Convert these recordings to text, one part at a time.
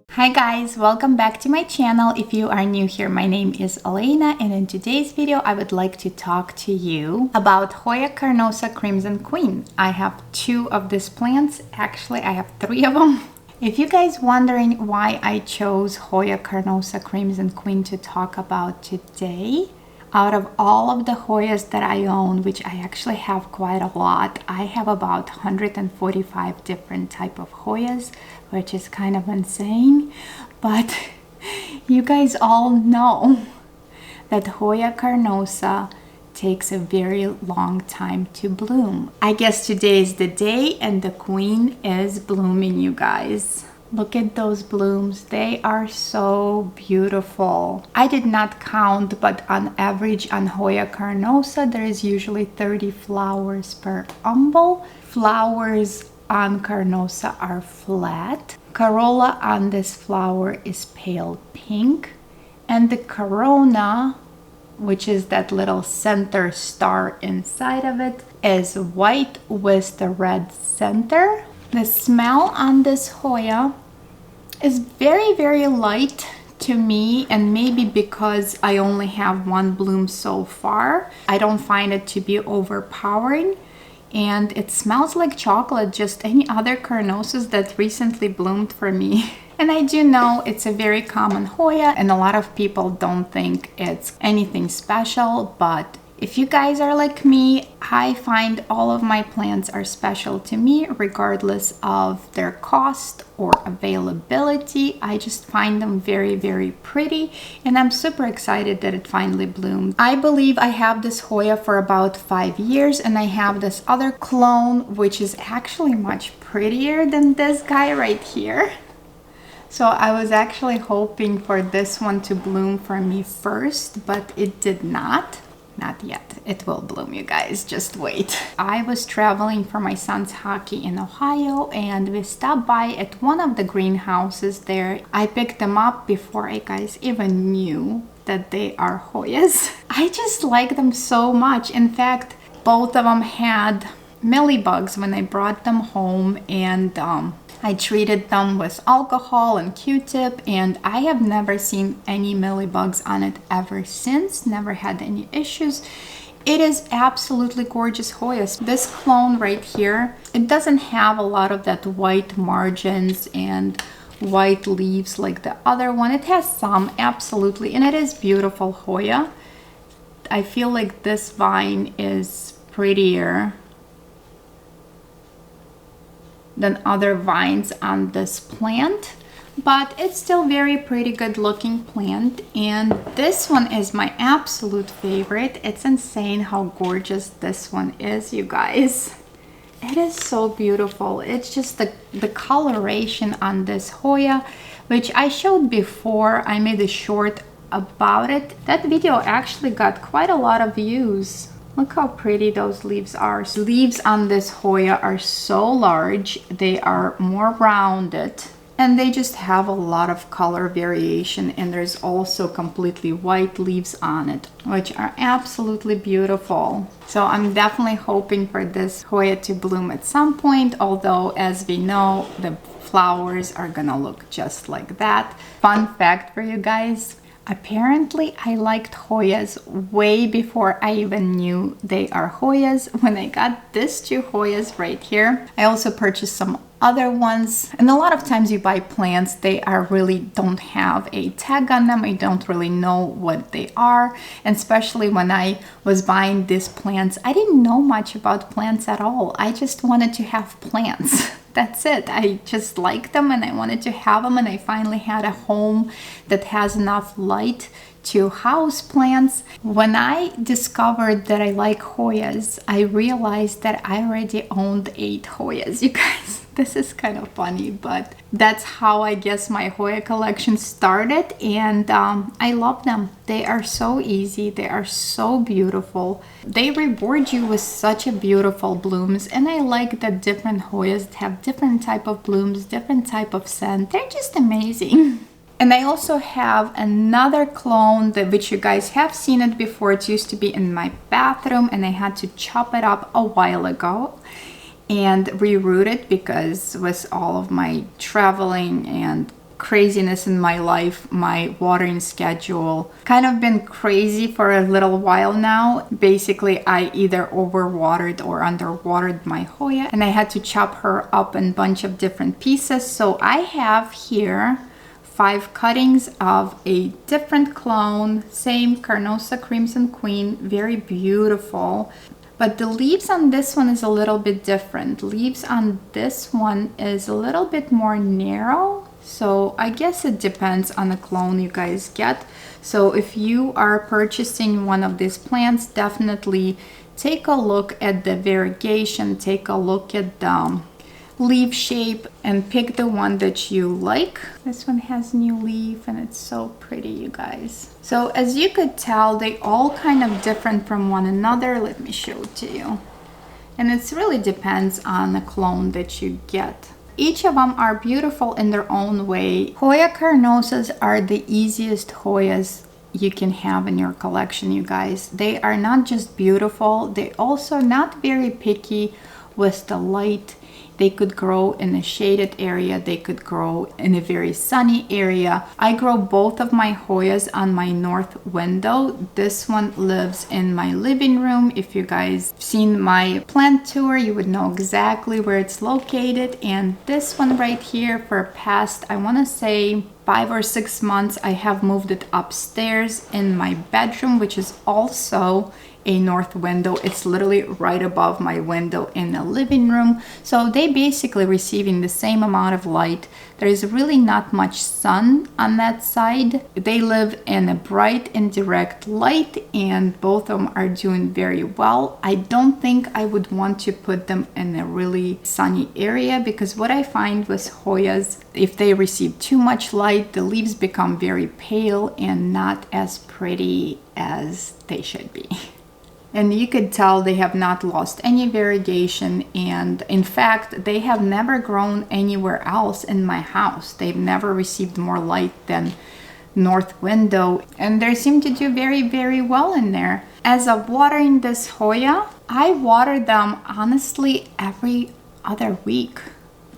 Hi guys, welcome back to my channel. If you are new here, my name is Elena, and in today's video I would like to talk to you about Hoya Carnosa Crimson Queen. I have two of these plants. Actually, I have three of them. If you guys wondering why I chose Hoya Carnosa Crimson Queen to talk about today, out of all of the Hoyas that I own, which I actually have quite a lot, I have about 145 different type of Hoyas, which is kind of insane. But you guys all know that Hoya Carnosa takes a very long time to bloom. I guess today is the day and the queen is blooming, you guys. Look at those blooms. They are so beautiful. I did not count, but on average on Hoya Carnosa, there is usually 30 flowers per umbel. Flowers on Carnosa are flat. Corolla on this flower is pale pink. And the corona, which is that little center star inside of it, is white with the red center. The smell on this Hoya is very, very light to me, and maybe because I only have one bloom so far, I don't find it to be overpowering. And it smells like chocolate, just any other Carnosas that recently bloomed for me. And I do know it's a very common Hoya, and a lot of people don't think it's anything special, but if you guys are like me, I find all of my plants are special to me regardless of their cost or availability. I just find them very, very pretty, and I'm super excited that it finally bloomed. I believe I have this Hoya for about 5 years, and I have this other clone which is actually much prettier than this guy right here. So I was actually hoping for this one to bloom for me first, but it did not. Not yet. It will bloom, you guys. Just wait. I was traveling for my son's hockey in Ohio, and we stopped by at one of the greenhouses there. I picked them up before I guys even knew that they are Hoyas. I just like them so much. In fact, both of them had mealybugs when I brought them home, and I treated them with alcohol and Q-tip, and I have never seen any mealybugs on it ever since. Never had any issues. It is absolutely gorgeous Hoyas. This clone right here, it doesn't have a lot of that white margins and white leaves like the other one. It has some, absolutely, and it is beautiful Hoya. I feel like this vine is prettier than other vines on this plant, but it's still very pretty good looking plant. And this one is my absolute favorite. It's insane how gorgeous this one is, you guys. It is so beautiful. It's just the coloration on this Hoya, which I showed before. I made a short about it. That video actually got quite a lot of views. Look how pretty those leaves are. The leaves on this Hoya are so large. They are more rounded, and they just have a lot of color variation, and there's also completely white leaves on it, which are absolutely beautiful. So I'm definitely hoping for this Hoya to bloom at some point, although as we know, the flowers are gonna look just like that. Fun fact for you guys. Apparently, I liked Hoyas way before I even knew they are Hoyas. When I got these two Hoyas right here, I also purchased some other ones. And a lot of times you buy plants, they are really don't have a tag on them. I don't really know what they are. And especially when I was buying these plants, I didn't know much about plants at all. I just wanted to have plants. That's it. I just like them and I wanted to have them, and I finally had a home that has enough light to house plants. When I discovered that I like Hoyas, I realized that I already owned 8 Hoyas, you guys. This is kind of funny, but that's how I guess my Hoya collection started, and I love them. They are so easy. They are so beautiful. They reward you with such a beautiful blooms, and I like that different Hoyas have different type of blooms, different type of scent. They're just amazing. And I also have another clone that which you guys have seen it before. It used to be in my bathroom and I had to chop it up a while ago. and reroot it, because with all of my traveling and craziness in my life, my watering schedule kind of been crazy for a little while now. Basically, I either overwatered or underwatered my Hoya, and I had to chop her up in a bunch of different pieces. So I have here 5 cuttings of a different clone, same Carnosa Crimson Queen, very beautiful. But the leaves on this one is a little bit different. Leaves on this one is a little bit more narrow. So I guess it depends on the clone you guys get. So if you are purchasing one of these plants, definitely take a look at the variegation, take a look at the leaf shape, and pick the one that you like. This one has new leaf and it's so pretty, you guys. So as you could tell, they all kind of different from one another. Let me show it to you. And it really depends on the clone that you get. Each of them are beautiful in their own way. Hoya Carnosas are the easiest Hoyas you can have in your collection, you guys. They are not just beautiful, they also not very picky with the light. They could grow in a shaded area, they could grow in a very sunny area. I grow both of my Hoyas on my north window. This one lives in my living room. If you guys seen my plant tour, you would know exactly where it's located. And this one right here, for past, I want to say 5 or 6 months, I have moved it upstairs in my bedroom, which is also a north window. It's literally right above my window in the living room. So they basically receiving the same amount of light. There is really not much sun on that side. They live in a bright and direct light, and both of them are doing very well. I don't think I would want to put them in a really sunny area, because what I find with Hoyas, if they receive too much light, the leaves become very pale and not as pretty as they should be. And you could tell they have not lost any variegation, and in fact they have never grown anywhere else in my house. They've never received more light than north window, and they seem to do very well in there. As of watering this Hoya, I water them honestly every other week.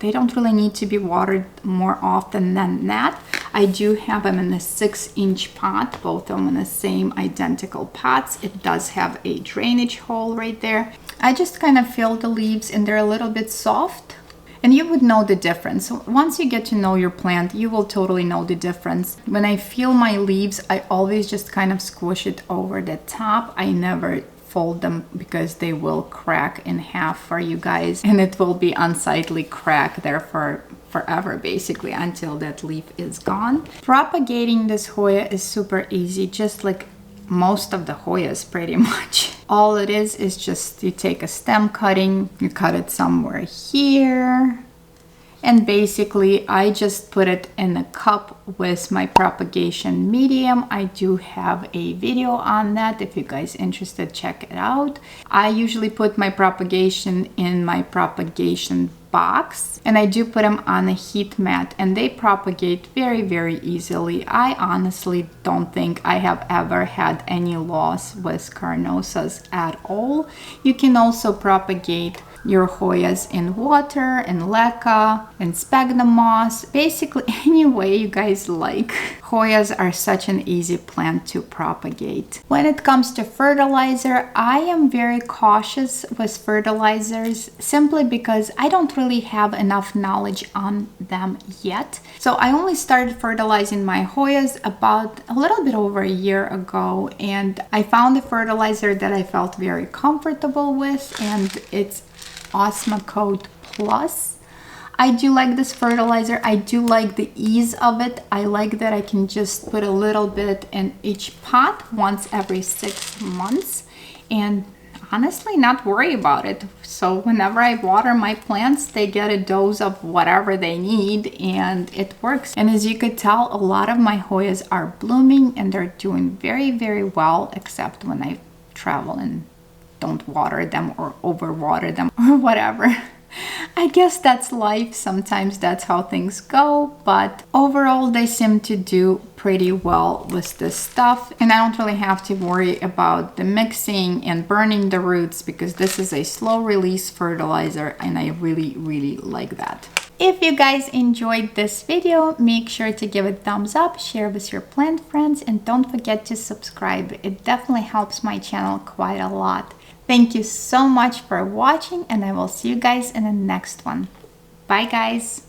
They don't really need to be watered more often than that. I do have them in a 6-inch pot, both of them in the same identical pots. It does have a drainage hole right there. I just kind of feel the leaves, and they're a little bit soft. And you would know the difference. Once you get to know your plant, you will totally know the difference. When I feel my leaves, I always just kind of squish it over the top. I never fold them, because they will crack in half for you guys, and it will be unsightly crack there for forever, basically, until that leaf is gone. Propagating this Hoya is super easy, just like most of the Hoyas pretty much. All it is just you take a stem cutting, you cut it somewhere here, and basically I just put it in a cup with my propagation medium. I do have a video on that. If you guys interested, check it out. I usually put my propagation in my propagation box, and I do put them on a heat mat, and they propagate very easily. I honestly don't think I have ever had any loss with Carnosas at all. You can also propagate your Hoyas in water, in leca, in sphagnum moss, basically any way you guys like. Hoyas are such an easy plant to propagate. When it comes to fertilizer, I am very cautious with fertilizers, simply because I don't really have enough knowledge on them yet. So I only started fertilizing my Hoyas about a little bit over a year ago, and I found a fertilizer that I felt very comfortable with, and it's Osmocote Plus. I do like this fertilizer. I do like the ease of it. I like that I can just put a little bit in each pot once every 6 months, and honestly not worry about it. So whenever I water my plants, they get a dose of whatever they need, and it works. And as you could tell, a lot of my Hoyas are blooming, and they're doing very well, except when I travel and don't water them or overwater them or whatever. I guess that's life. Sometimes that's how things go, but overall they seem to do pretty well with this stuff, and I don't really have to worry about the mixing and burning the roots because this is a slow release fertilizer and I really like that. If you guys enjoyed this video, make sure to give it a thumbs up, share with your plant friends, and don't forget to subscribe. It definitely helps my channel quite a lot. Thank you so much for watching, and I will see you guys in the next one. Bye guys!